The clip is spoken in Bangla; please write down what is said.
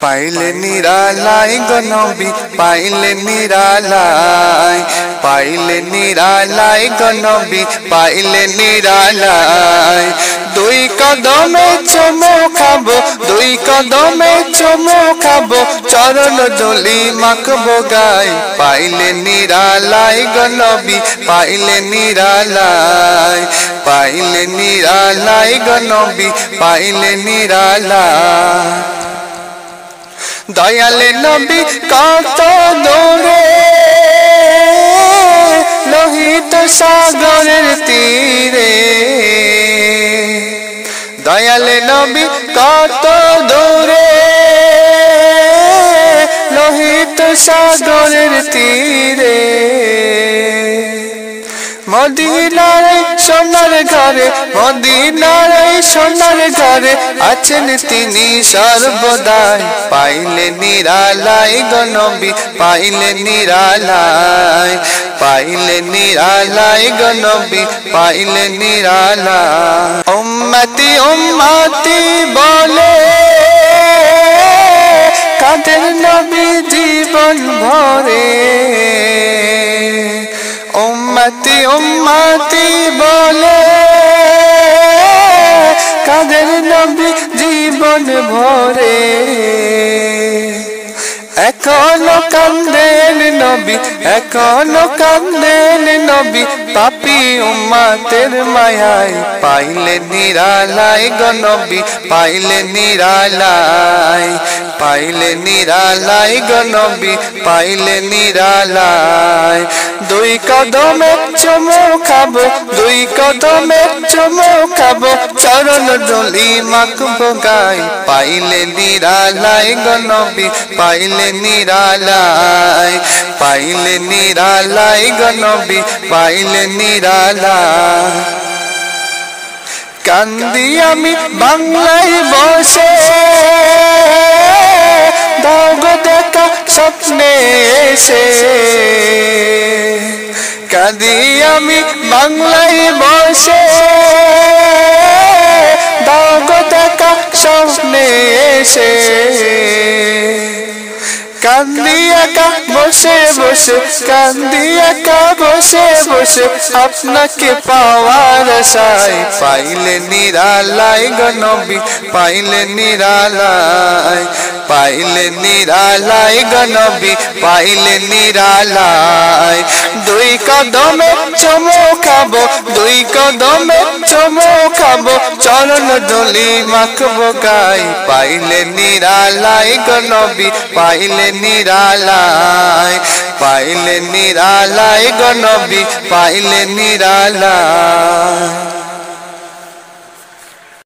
পাইলে নিরালাই গো নবী পাইলে নিরালাই, পাইলে নিরালাই গো নবী পাইলে নিরালাই। দুই কদমে চুমু খাবো, দুই কদমে চুমু খাবো, চরণ ধুলি মাখবো গায়। পাইলে নিরালাই গো নবী পাইলে নিরালাই, পাইলে নিরালাই গো নবী পাইলে নিরালাই। দয়ালে নবী কত দূরে লোহিত সাগরের তীরে, দয়ালে নবী কত দূরে লোহিত সাগরের তীরে। মদিনার সোনার ঘরে, মদিনার সোনার ঘরে আছেন তিনি সর্বদাই। পাইলে নিরালাই গো নবী পাইলে নিরালাই, পাইলে নিরালাই গো নবী পাইলে নিরালাই। উম্মতি উম্মতি বলে কাঁদেন নবী জীবন ভরে, উম্মতি উম্মতি বলে কাঁদেন নবী জীবন ভরে। এখনো কান্দেন নবী, এখনো কান্দেন নবী পাপী উম্মতের মায়ায়। পাইলে নিরালাই গো নবী পাইলে নিরালাই, পাইলে নিরালাই গো নবী পাইলে নিরালাই। দুই কদমে চুমু খাবো, দুই কদমে চুমু খাবো, চরণ ধুলি মাখবো গায়। পাইলে নিরালাই গো নবী পাইলে নিরালাই, পাইলে নিরালাই গো নবী পাইলে নিরালাই। কান্দি আমি বাংলায় বসে দাও গো দেখা স্বপ্নে এসে, কাঁদি আমি বাংলায় বসে দাও গো দেখা স্বপ্নে এসে। কান্দি একা বসে বসে, কান্দি একা বসে বসে আপনাকে পাওয়ার আশায়। পাইলে নিরালাই গো নবী পাইলে নিরালাই, পাইলে নিরালাই গো নবী পাইলে নিরালাই। দুই কদমে চুমু খাবো, দুই কদমে চুমু খাবো, চরণ ধুলি মাখবো গায়। পাইলে নিরালাই গো নবী পাইলে নিরালাই, পাইলে নিরালাই গো নবী পাইলে নিরালাই।